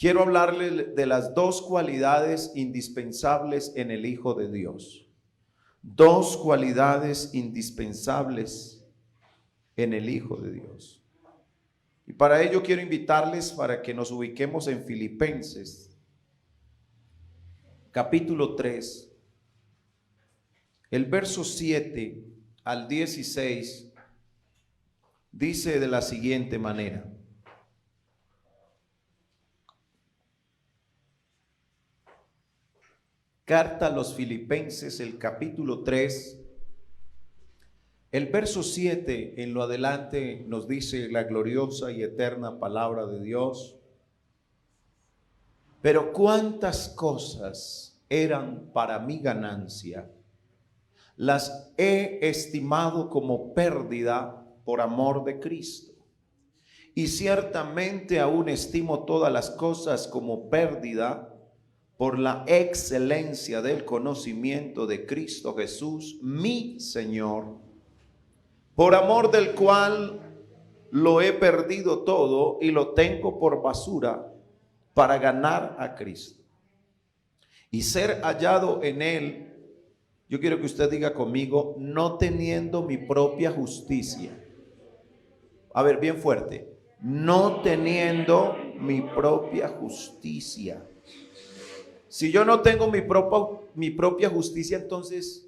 quiero hablarle de las dos cualidades indispensables en el Hijo de Dios. Dos cualidades indispensables en el Hijo de Dios. Y para ello quiero invitarles para que nos ubiquemos en Filipenses, capítulo 3, el verso 7 al 16, dice de la siguiente manera: Carta a los Filipenses, el capítulo 3, el verso 7 en lo adelante nos dice la gloriosa y eterna palabra de Dios: pero cuántas cosas eran para mi ganancia, las he estimado como pérdida por amor de Cristo. Y ciertamente aún estimo todas las cosas como pérdida por la excelencia del conocimiento de Cristo Jesús, mi Señor, por amor del cual lo he perdido todo y lo tengo por basura para ganar a Cristo y ser hallado en él. Yo quiero que usted diga conmigo: no teniendo mi propia justicia. A ver, bien fuerte: no teniendo mi propia justicia. Si yo no tengo mi propia justicia, entonces,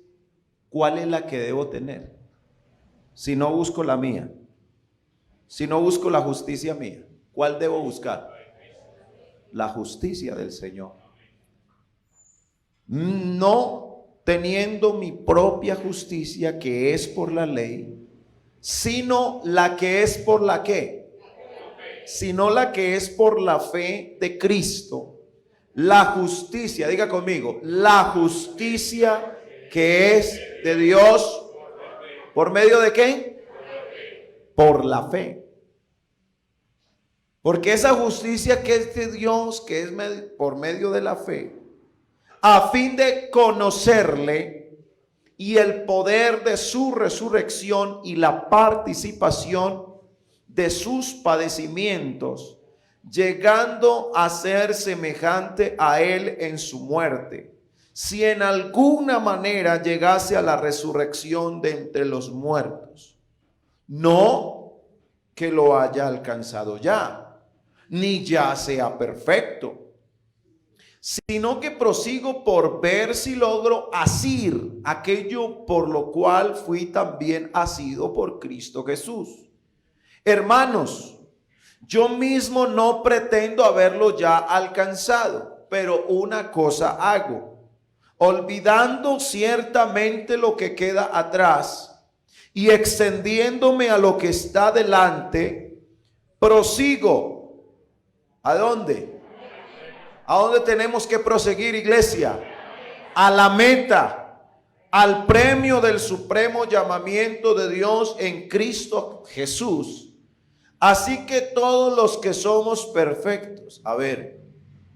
¿cuál es la que debo tener? Si no busco la mía, si no busco la justicia mía, ¿cuál debo buscar? La justicia del Señor. No teniendo mi propia justicia, que es por la ley, sino la que es por la ¿qué? Sino la que es por la fe de Cristo. La justicia, diga conmigo, la justicia que es de Dios, ¿por medio de qué? Por la fe. Porque esa justicia que es de Dios, que es por medio de la fe, a fin de conocerle y el poder de su resurrección y la participación de sus padecimientos, llegando a ser semejante a él en su muerte, si en alguna manera llegase a la resurrección de entre los muertos. No que lo haya alcanzado ya, ni ya sea perfecto, sino que prosigo por ver si logro asir aquello por lo cual fui también asido por Cristo Jesús. Hermanos, yo mismo no pretendo haberlo ya alcanzado, pero una cosa hago, olvidando ciertamente lo que queda atrás y extendiéndome a lo que está delante, prosigo. ¿A dónde? ¿A dónde tenemos que proseguir, iglesia? A la meta, al premio del supremo llamamiento de Dios en Cristo Jesús. Así que todos los que somos perfectos, a ver,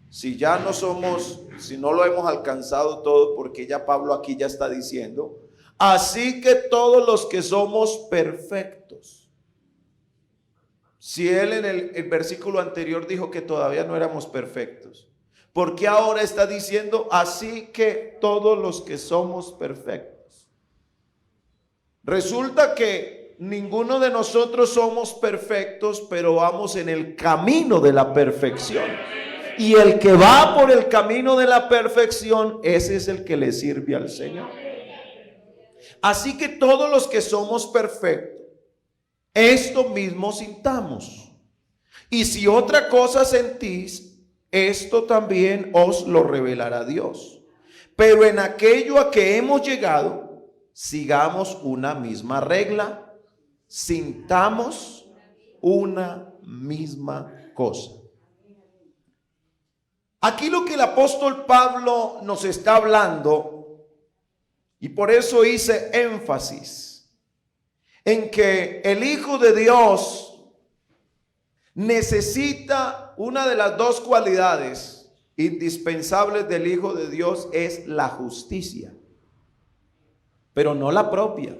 si ya no somos, si no lo hemos alcanzado todo, porque ya Pablo aquí ya está diciendo, así que todos los que somos perfectos. Si él en el versículo anterior dijo que todavía no éramos perfectos, ¿por qué ahora está diciendo así que todos los que somos perfectos? Resulta que ninguno de nosotros somos perfectos, pero vamos en el camino de la perfección. Y el que va por el camino de la perfección, ese es el que le sirve al Señor. Así que todos los que somos perfectos, esto mismo sintamos. Y si otra cosa sentís, esto también os lo revelará Dios. Pero en aquello a que hemos llegado, sigamos una misma regla, sintamos una misma cosa. Aquí lo que el apóstol Pablo nos está hablando, y por eso hice énfasis en que el Hijo de Dios necesita una de las dos cualidades indispensables del Hijo de Dios, es la justicia, pero no la propia.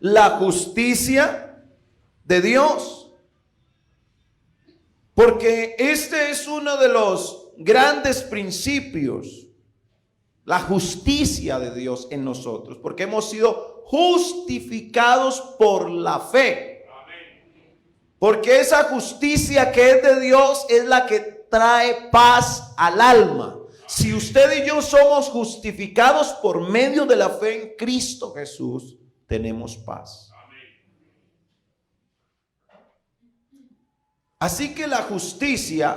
La justicia de Dios. Porque este es uno de los grandes principios, la justicia de Dios en nosotros, porque hemos sido justificados por la fe. Porque esa justicia que es de Dios es la que trae paz al alma. Si usted y yo somos justificados por medio de la fe en Cristo Jesús, tenemos paz. Así que la justicia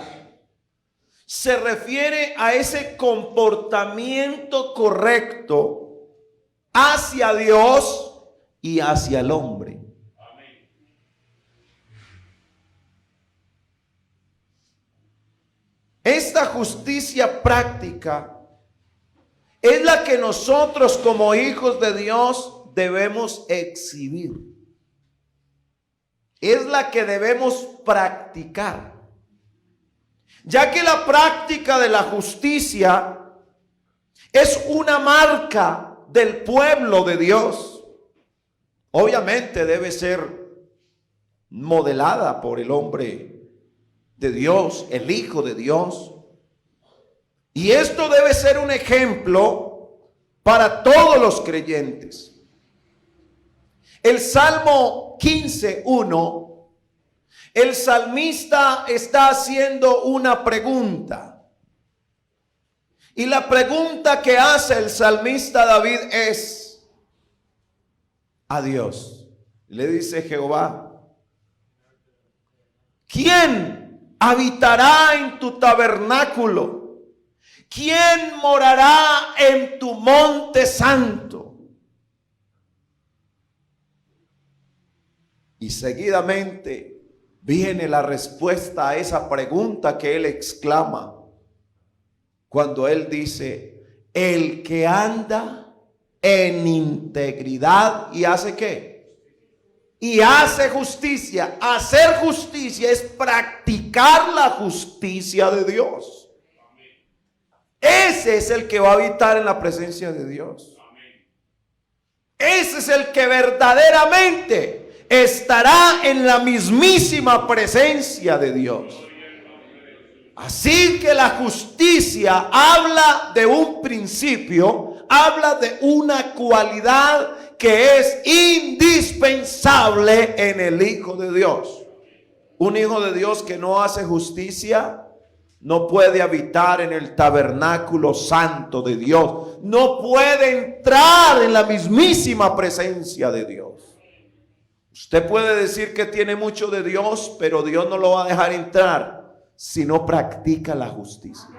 se refiere a ese comportamiento correcto hacia Dios y hacia el hombre. Esta justicia práctica es la que nosotros como hijos de Dios debemos exhibir. Es la que debemos practicar. Ya que la práctica de la justicia es una marca del pueblo de Dios. Obviamente debe ser modelada por el hombre de Dios, el Hijo de Dios. Y esto debe ser un ejemplo para todos los creyentes. El Salmo 15:1, el salmista está haciendo una pregunta. Y la pregunta que hace el salmista David es a Dios. Le dice Jehová: ¿quién habitará en tu tabernáculo? ¿Quién morará en tu monte santo? Y seguidamente viene la respuesta a esa pregunta que él exclama cuando él dice: el que anda en integridad y hace ¿qué? Y hace justicia. Hacer justicia es practicar la justicia de Dios. Ese es el que va a habitar en la presencia de Dios. Ese es el que verdaderamente estará en la mismísima presencia de Dios. Así que la justicia habla de un principio, habla de una cualidad que es indispensable en el Hijo de Dios. Un hijo de Dios que no hace justicia no puede habitar en el tabernáculo santo de Dios. No puede entrar en la mismísima presencia de Dios. Usted puede decir que tiene mucho de Dios, pero Dios no lo va a dejar entrar si no practica la justicia.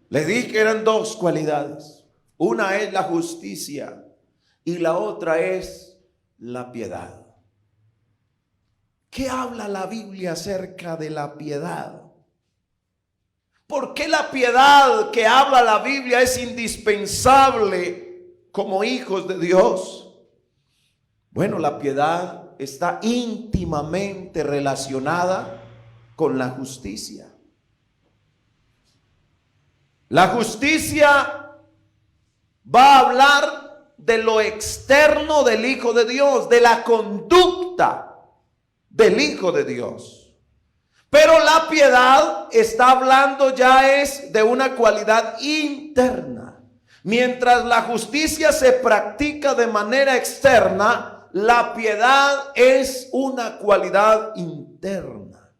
Les dije que eran dos cualidades. Una es la justicia y la otra es la piedad. ¿Qué habla la Biblia acerca de la piedad? ¿Por qué la piedad que habla la Biblia es indispensable como hijos de Dios? Bueno, la piedad está íntimamente relacionada con la justicia. La justicia va a hablar de lo externo del Hijo de Dios, de la conducta del Hijo de Dios. Pero la piedad está hablando ya es de una cualidad interna. Mientras la justicia se practica de manera externa, la piedad es una cualidad interna.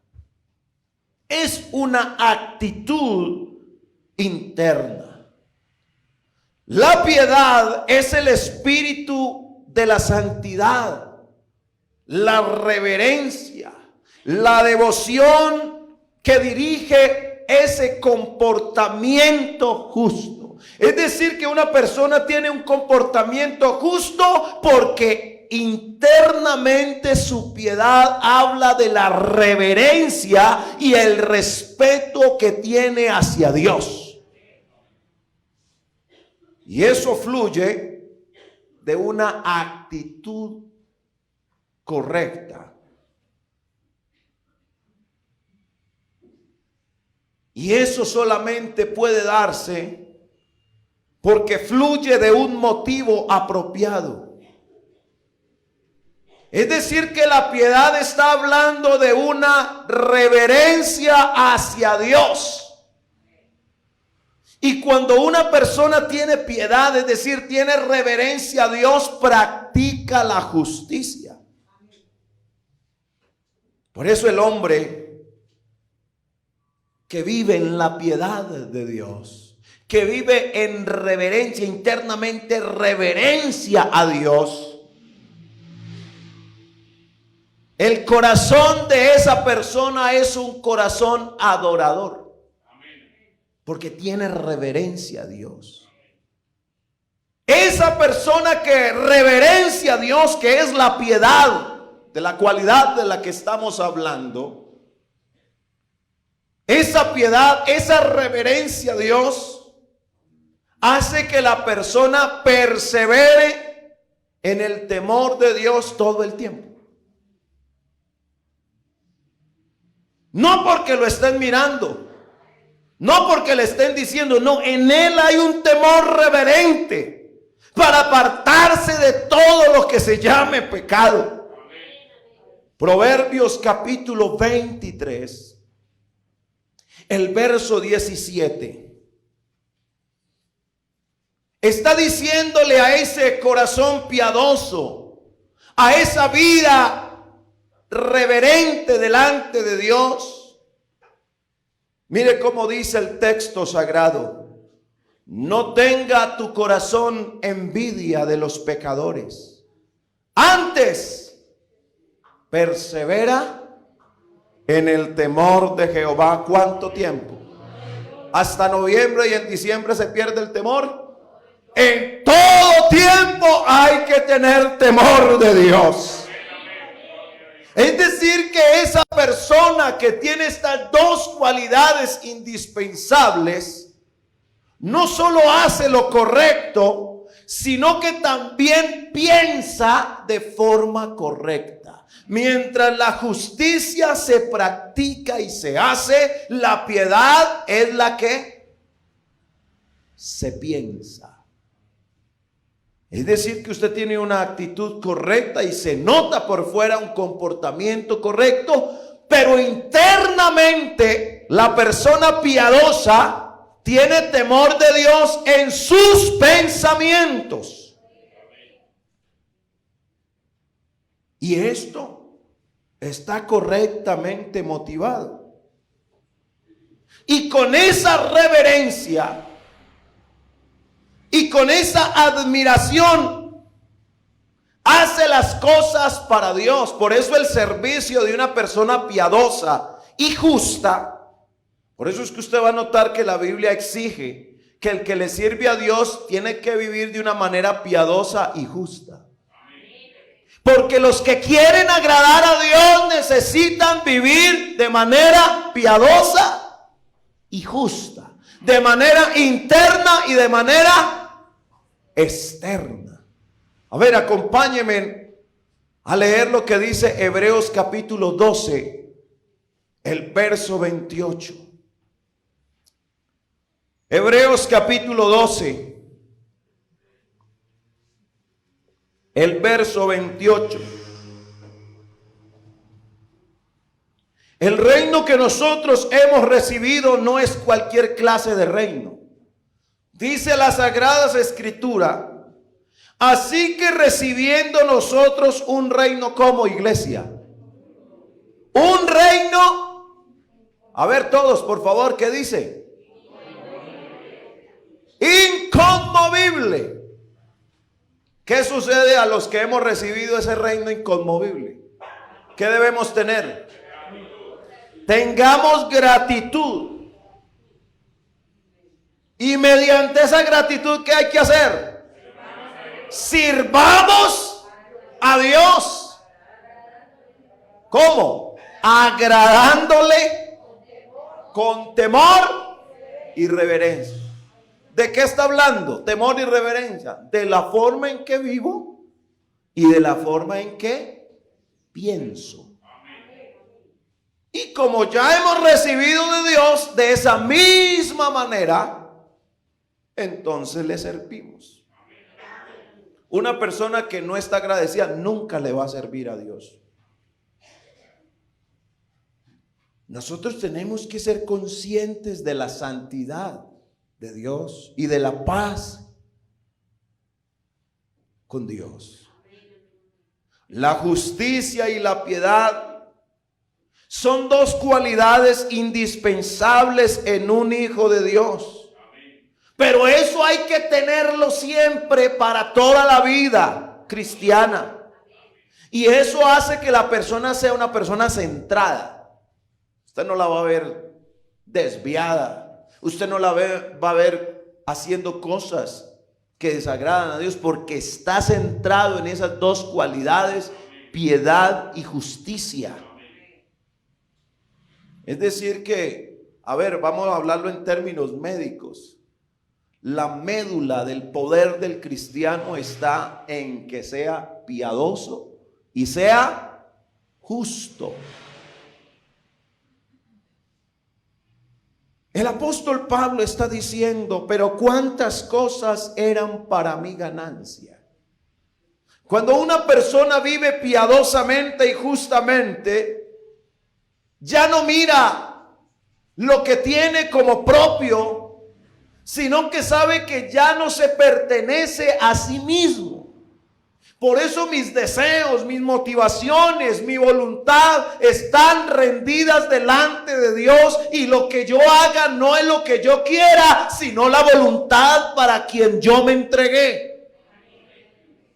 Es una actitud interna. La piedad es el espíritu de la santidad, la reverencia, la devoción que dirige ese comportamiento justo. Es decir, que una persona tiene un comportamiento justo porque internamente su piedad habla de la reverencia y el respeto que tiene hacia Dios. Y eso fluye de una actitud correcta. Y eso solamente puede darse porque fluye de un motivo apropiado. Es decir, que la piedad está hablando de una reverencia hacia Dios. Y cuando una persona tiene piedad, es decir, tiene reverencia a Dios, practica la justicia. Por eso el hombre que vive en la piedad de Dios, que vive en reverencia, internamente reverencia a Dios, el corazón de esa persona es un corazón adorador. Porque tiene reverencia a Dios. Esa persona que reverencia a Dios, que es la piedad, de la cualidad de la que estamos hablando, esa piedad, esa reverencia a Dios, hace que la persona persevere en el temor de Dios todo el tiempo. No porque lo estén mirando, no porque le estén diciendo, no, en él hay un temor reverente para apartarse de todo lo que se llame pecado. Proverbios capítulo 23, el verso 17. Está diciéndole a ese corazón piadoso, a esa vida reverente delante de Dios. Mire cómo dice el texto sagrado: no tenga tu corazón envidia de los pecadores, antes persevera en el temor de Jehová. ¿Cuánto tiempo? Hasta noviembre, y en diciembre se pierde el temor. En todo tiempo hay que tener temor de Dios. Es decir, que esa persona que tiene estas dos cualidades indispensables, no solo hace lo correcto, sino que también piensa de forma correcta. Mientras la justicia se practica y se hace, la piedad es la que se piensa. Es decir, que usted tiene una actitud correcta y se nota por fuera un comportamiento correcto, pero internamente la persona piadosa tiene temor de Dios en sus pensamientos. Y esto está correctamente motivado. Y con esa reverencia y con esa admiración hace las cosas para Dios. Por eso el servicio de una persona piadosa y justa, por eso es que usted va a notar que la Biblia exige que el que le sirve a Dios tiene que vivir de una manera piadosa y justa. Porque los que quieren agradar a Dios necesitan vivir de manera piadosa y justa, de manera interna y de manera externa. A ver, acompáñenme a leer lo que dice Hebreos capítulo 12, el verso 28. Hebreos capítulo 12, el verso 28. El reino que nosotros hemos recibido no es cualquier clase de reino. Dice las Sagradas Escrituras: así que recibiendo nosotros un reino como iglesia, un reino, a ver todos por favor, ¿qué dice? Inconmovible. ¿Qué sucede a los que hemos recibido ese reino inconmovible? ¿Qué debemos tener? Tengamos gratitud. Y mediante esa gratitud, ¿qué hay que hacer? Sirvamos a Dios. ¿Cómo? Agradándole con temor y reverencia. ¿De qué está hablando? Temor y reverencia. De la forma en que vivo y de la forma en que pienso. Y como ya hemos recibido de Dios, de esa misma manera, entonces le servimos. Una persona que no está agradecida nunca le va a servir a Dios. Nosotros tenemos que ser conscientes de la santidad de Dios y de la paz con Dios. La justicia y la piedad son dos cualidades indispensables en un hijo de Dios. Pero eso hay que tenerlo siempre para toda la vida cristiana. Y eso hace que la persona sea una persona centrada. Usted no la va a ver desviada. Usted no la va a ver haciendo cosas que desagradan a Dios, porque está centrado en esas dos cualidades, piedad y justicia. Es decir que, a ver, vamos a hablarlo en términos médicos. La médula del poder del cristiano está en que sea piadoso y sea justo. El apóstol Pablo está diciendo, pero cuántas cosas eran para mi ganancia. Cuando una persona vive piadosamente y justamente, ya no mira lo que tiene como propio, sino que sabe que ya no se pertenece a sí mismo. Por eso mis deseos, mis motivaciones, mi voluntad están rendidas delante de Dios, y lo que yo haga no es lo que yo quiera, sino la voluntad para quien yo me entregué.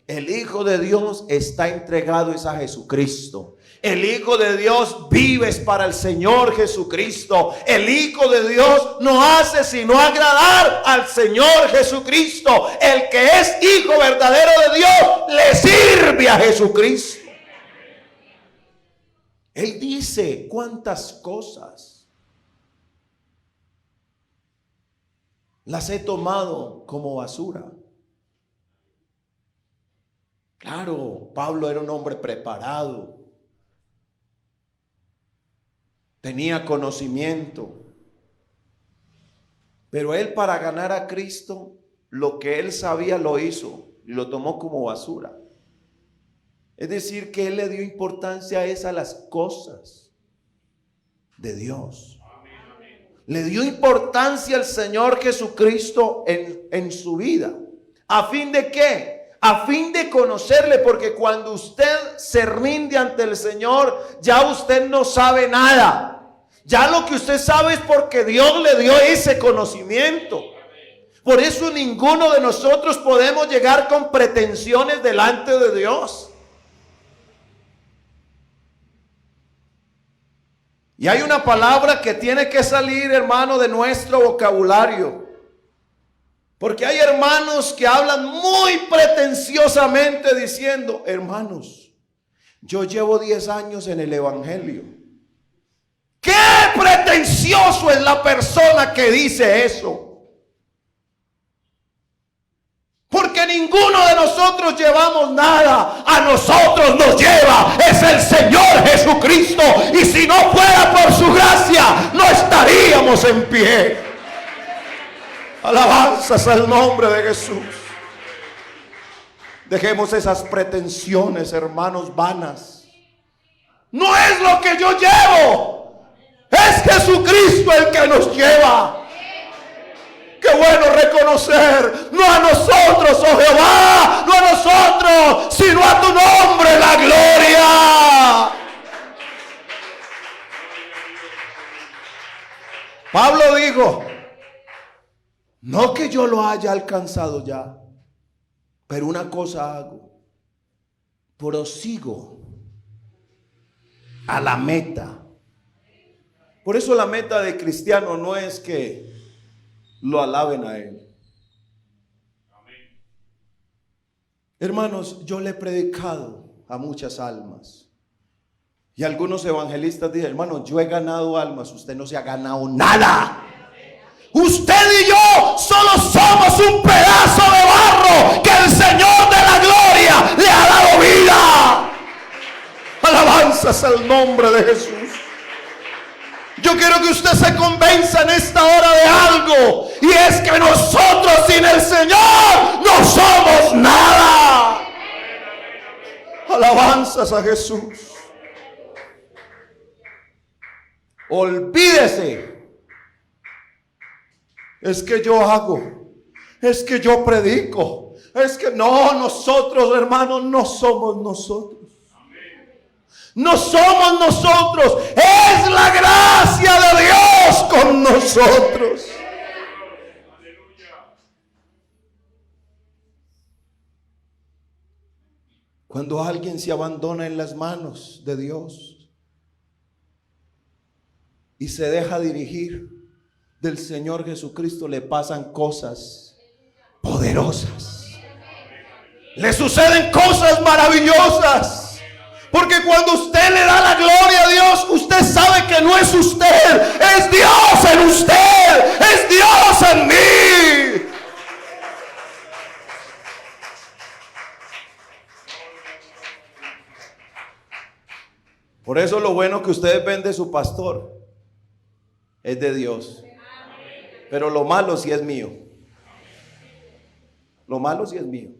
El Hijo de Dios está entregado es a Jesucristo. El Hijo de Dios vive para el Señor Jesucristo. El Hijo de Dios no hace sino agradar al Señor Jesucristo. El que es hijo verdadero de Dios le sirve a Jesucristo. Él dice, ¿cuántas cosas las he tomado como basura? Claro, Pablo era un hombre preparado. Tenía conocimiento. Pero él, para ganar a Cristo, lo que él sabía lo hizo y lo tomó como basura. Es decir, que él le dio importancia a las cosas de Dios. Le dio importancia al Señor Jesucristo en su vida. ¿A fin de qué? A fin de conocerle, porque cuando usted se rinde ante el Señor, ya usted no sabe nada. Ya lo que usted sabe es porque Dios le dio ese conocimiento. Por eso ninguno de nosotros podemos llegar con pretensiones delante de Dios. Y hay una palabra que tiene que salir, hermano, de nuestro vocabulario. Porque hay hermanos que hablan muy pretenciosamente diciendo, hermanos, yo llevo 10 años en el evangelio. ¡Qué pretencioso es la persona que dice eso! Porque ninguno de nosotros llevamos nada. A nosotros nos lleva es el Señor Jesucristo. Y si no fuera por su gracia, no estaríamos en pie. Alabanzas al nombre de Jesús. Dejemos esas pretensiones, hermanos, vanas. No es lo que yo llevo. Es Jesucristo el que nos lleva. Qué bueno reconocer, no a nosotros, oh Jehová, no a nosotros, sino a tu nombre la gloria. Pablo dijo, no que yo lo haya alcanzado ya, pero una cosa hago, prosigo a la meta. Por eso la meta de cristiano no es que lo alaben a él. Hermanos, yo le he predicado a muchas almas. Y algunos evangelistas dicen, hermano, yo he ganado almas, usted no se ha ganado nada. Usted y yo solo somos un pedazo de barro que el Señor de la gloria le ha dado vida. Alabanzas al nombre de Jesús. Yo quiero que usted se convenza en esta hora de algo, y es que nosotros sin el Señor no somos nada. Alabanzas a Jesús. Olvídese. Es que yo hago, es que yo predico, es que no, nosotros, hermanos, no somos nosotros. No somos nosotros, es la gracia de Dios con nosotros. Cuando alguien se abandona en las manos de Dios y se deja dirigir del Señor Jesucristo, le pasan cosas poderosas. Le suceden cosas maravillosas. Porque cuando usted le da la gloria a Dios, usted sabe que no es usted, es Dios en usted, es Dios en mí. Por eso lo bueno que ustedes ven de su pastor es de Dios. Pero lo malo sí es mío. Lo malo sí es mío.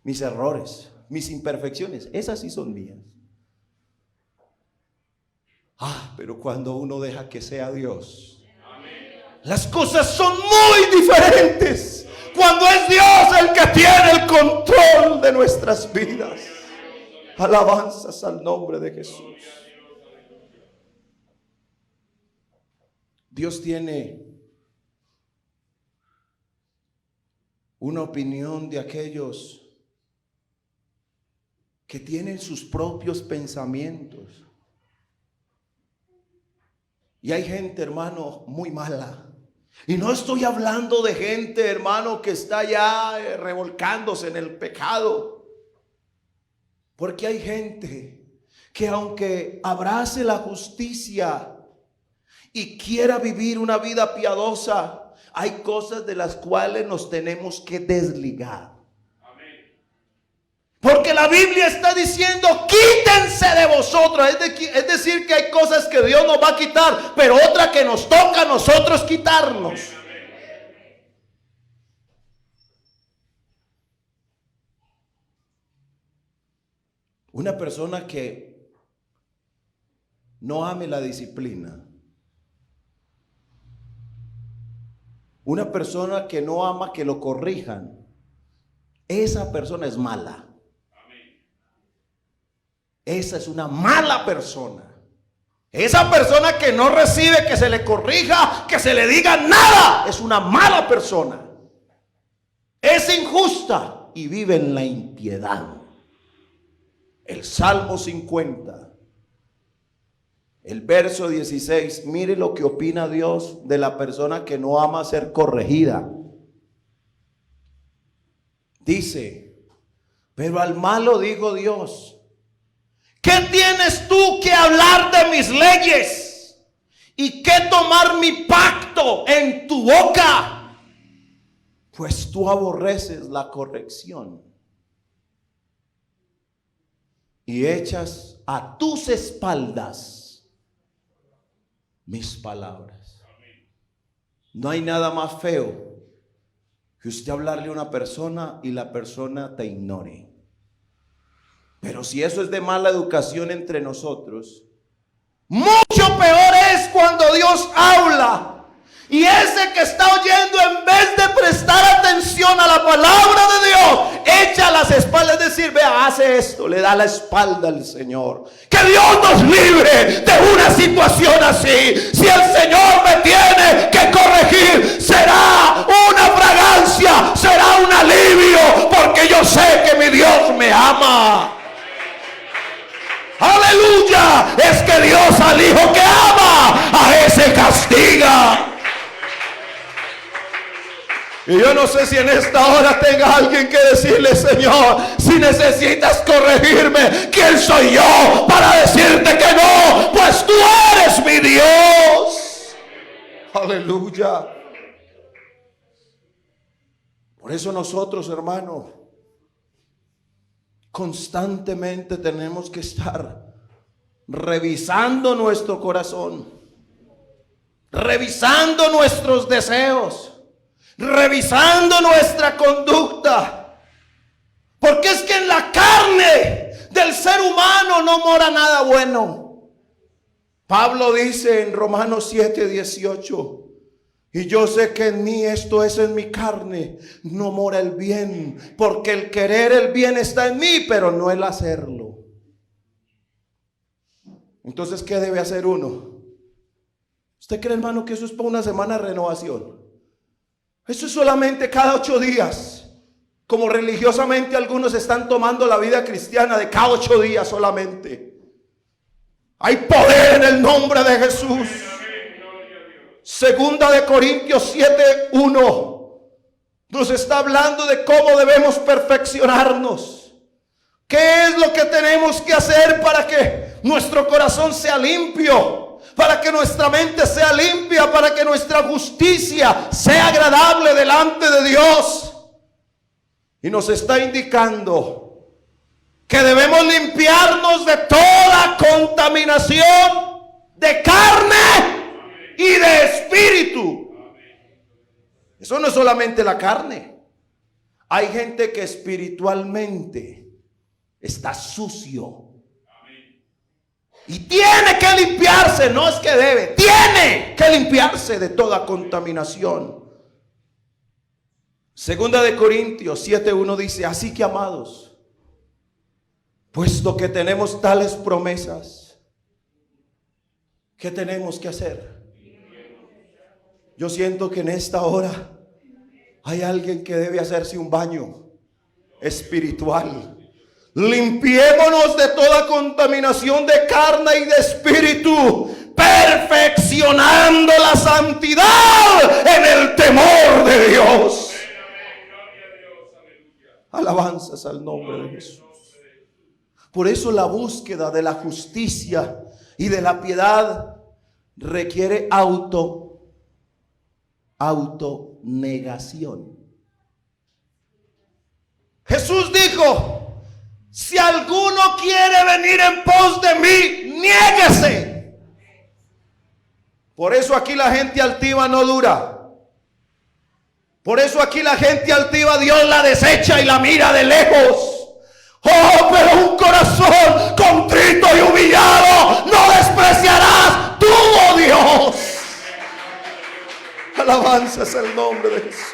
Mis errores, mis imperfecciones, esas sí son mías. Pero cuando uno deja que sea Dios, las cosas son muy diferentes. Cuando es Dios el que tiene el control de nuestras vidas. Alabanzas al nombre de Jesús. Dios tiene una opinión de aquellos que tienen sus propios pensamientos. Y hay gente, hermano, muy mala. Y no estoy hablando de gente, hermano, que está ya revolcándose en el pecado. Porque hay gente que aunque abrace la justicia y quiera vivir una vida piadosa, hay cosas de las cuales nos tenemos que desligar. Porque la Biblia está diciendo, quítense de vosotros. Es decir, que hay cosas que Dios nos va a quitar, pero otra que nos toca a nosotros quitarnos. Una persona que no ame la disciplina, una persona que no ama que lo corrijan, esa persona es mala. Esa es una mala persona. Esa persona que no recibe que se le corrija, que se le diga nada, es una mala persona. Es injusta y vive en la impiedad. El Salmo 50, el verso 16, mire lo que opina Dios de la persona que no ama ser corregida. Dice, pero al malo dijo Dios, ¿qué tienes tú que hablar de mis leyes? ¿Y qué tomar mi pacto en tu boca? Pues tú aborreces la corrección y echas a tus espaldas mis palabras. No hay nada más feo que usted hablarle a una persona y la persona te ignore. Pero si eso es de mala educación entre nosotros, mucho peor es cuando Dios habla y ese que está oyendo, en vez de prestar atención a la palabra de Dios, echa las espaldas, es decir, vea, hace esto, le da la espalda al Señor. Que Dios nos libre de una situación así. Si el Señor me tiene que corregir, será una fragancia, será un alivio, porque yo sé que mi Dios me ama. Aleluya, es que Dios al hijo que ama, a ese castiga. Y yo no sé si en esta hora tenga alguien que decirle, Señor, si necesitas corregirme, ¿quién soy yo para decirte que no? Pues tú eres mi Dios. Aleluya. Por eso nosotros, hermano, constantemente tenemos que estar revisando nuestro corazón, revisando nuestros deseos, revisando nuestra conducta. Porque es que en la carne del ser humano no mora nada bueno. Pablo dice en Romanos 7:18: y yo sé que en mí, esto es en mi carne, no mora el bien, porque el querer el bien está en mí, pero no el hacerlo. Entonces, ¿qué debe hacer uno? ¿Usted cree, hermano, que eso es para una semana de renovación? Eso es solamente cada 8 días. Como religiosamente algunos están tomando la vida cristiana de cada 8 días solamente. Hay poder en el nombre de Jesús. Segunda de Corintios 7:1 nos está hablando de cómo debemos perfeccionarnos. ¿Qué es lo que tenemos que hacer para que nuestro corazón sea limpio? Para que nuestra mente sea limpia, para que nuestra justicia sea agradable delante de Dios. Y nos está indicando que debemos limpiarnos de toda contaminación de carne y de espíritu. Eso no es solamente la carne. Hay gente que espiritualmente está sucio y tiene que limpiarse. No es que debe, tiene que limpiarse de toda contaminación. Segunda de Corintios 7:1 dice: así que, amados, puesto que tenemos tales promesas, ¿qué tenemos que hacer? Yo siento que en esta hora hay alguien que debe hacerse un baño espiritual. Limpiémonos de toda contaminación de carne y de espíritu, perfeccionando la santidad en el temor de Dios. Alabanzas al nombre de Jesús. Por eso la búsqueda de la justicia y de la piedad requiere autonegación. Jesús dijo: si alguno quiere venir en pos de mí, niéguese. Por eso aquí la gente altiva no dura. Por eso aquí la gente altiva Dios la desecha y la mira de lejos. Oh, pero un corazón contrito y humillado no despreciarás tú, oh Dios. Alabanzas al nombre de Jesús.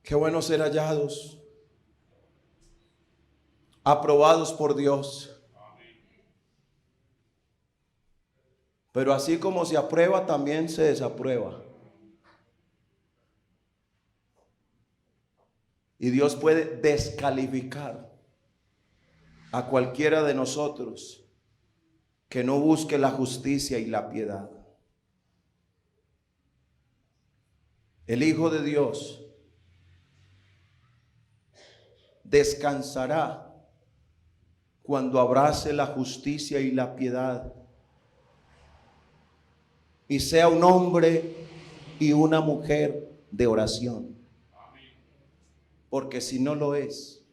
Qué bueno ser hallados, aprobados por Dios. Pero así como se aprueba, también se desaprueba. Y Dios puede descalificar a cualquiera de nosotros que no busque la justicia y la piedad. El Hijo de Dios descansará cuando abrace la justicia y la piedad y sea un hombre y una mujer de oración. Porque si no lo es,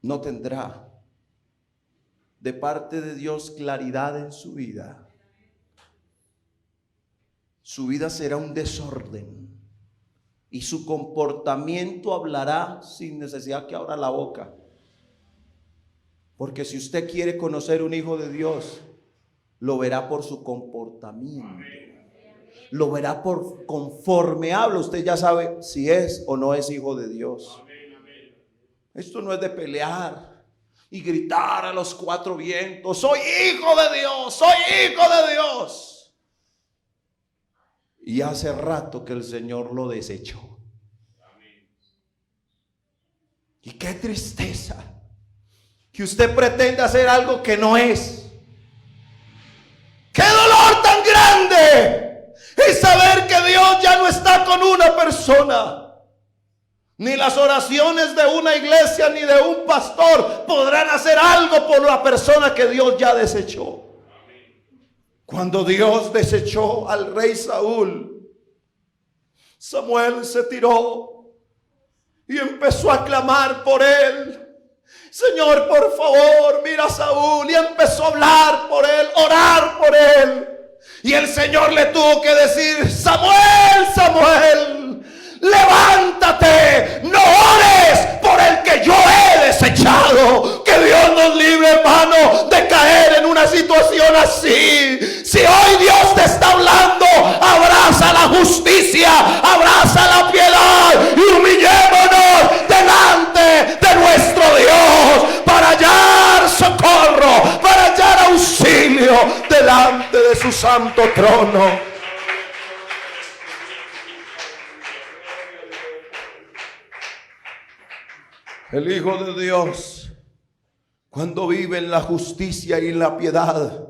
no tendrá de parte de Dios claridad en su vida. Su vida será un desorden y su comportamiento hablará sin necesidad que abra la boca. Porque si usted quiere conocer un hijo de Dios, lo verá por su comportamiento. Lo verá por conforme habla. Usted ya sabe si es o no es hijo de Dios. Esto no es de pelear y gritar a los 4 vientos: soy hijo de Dios, soy hijo de Dios. Y hace rato que el Señor lo desechó. Y qué tristeza que usted pretenda hacer algo que no es. ¡Qué dolor tan grande! Y saber que Dios ya no está con una persona. Ni las oraciones de una iglesia ni de un pastor podrán hacer algo por la persona que Dios ya desechó. Cuando Dios desechó al rey Saúl, Samuel se tiró y empezó a clamar por él. Señor, por favor, mira a Saúl. Y empezó a hablar por él, orar por él. Y el Señor le tuvo que decir: Samuel, Samuel, levántate, no ores por el que yo he desechado. Que Dios nos libre, hermano, de caer en una situación así. Si hoy Dios te está hablando, abraza la justicia, abraza la piedad y humillémonos delante de nuestro Dios para hallar socorro, para hallar auxilio delante de su santo trono. El Hijo de Dios, cuando vive en la justicia y en la piedad,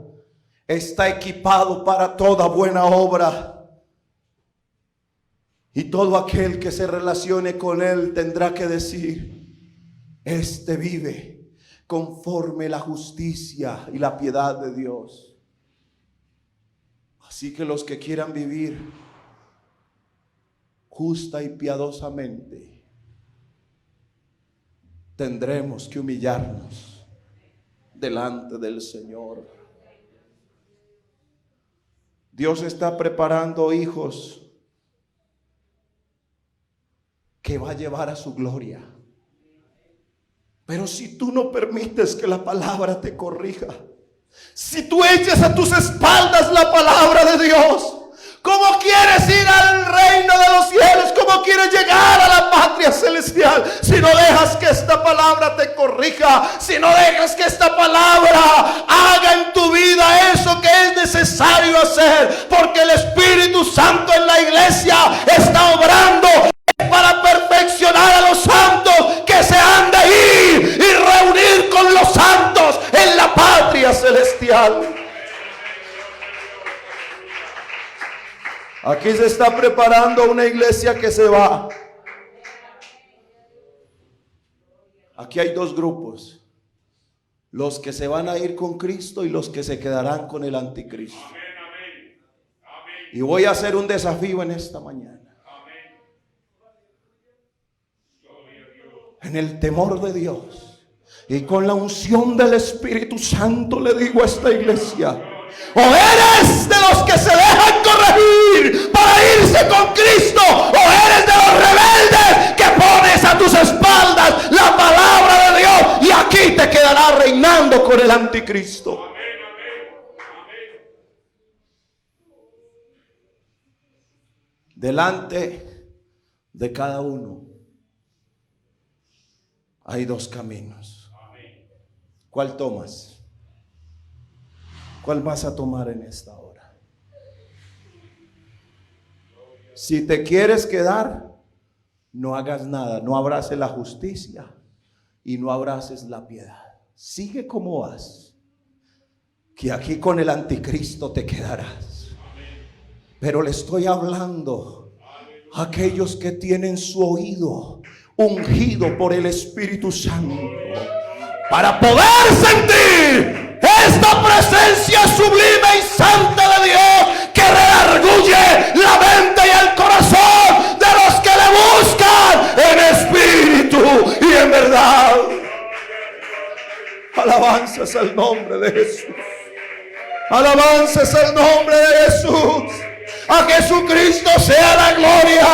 está equipado para toda buena obra. Y todo aquel que se relacione con él tendrá que decir: este vive conforme la justicia y la piedad de Dios. Así que los que quieran vivir justa y piadosamente, tendremos que humillarnos delante del Señor. Dios está preparando hijos que va a llevar a su gloria. Pero si tú no permites que la palabra te corrija, si tú echas a tus espaldas la palabra de Dios, ¿cómo quieres ir al reino de los cielos? ¿Cómo quieres llegar a la patria celestial si no dejas que esta palabra te corrija? Si no dejas que esta palabra haga en tu vida eso que es necesario hacer. Porque el Espíritu Santo en la iglesia está obrando para perfeccionar a los santos que se han de ir y reunir con los santos en la patria celestial. Aquí se está preparando una iglesia que se va. Aquí hay dos grupos: los que se van a ir con Cristo y los que se quedarán con el anticristo. Y voy a hacer un desafío en esta mañana. En el temor de Dios y con la unción del Espíritu Santo le digo a esta iglesia: o eres de los que se dejan corregir para irse con Cristo, o eres de los rebeldes que pones a tus espaldas la palabra de Dios y aquí te quedarás reinando con el anticristo. Delante de cada uno hay dos caminos. ¿Cuál tomas? ¿Cuál vas a tomar en esta hora? Si te quieres quedar, no hagas nada, no abraces la justicia y no abraces la piedad. Sigue como vas, que aquí con el anticristo te quedarás. Pero le estoy hablando a aquellos que tienen su oído ungido por el Espíritu Santo para poder sentir esta presencia sublime y santa de Dios que redarguye la mente y el corazón de los que le buscan en espíritu y en verdad. Alabanzas al nombre de Jesús. Alabanzas al nombre de Jesús. A Jesucristo sea la gloria.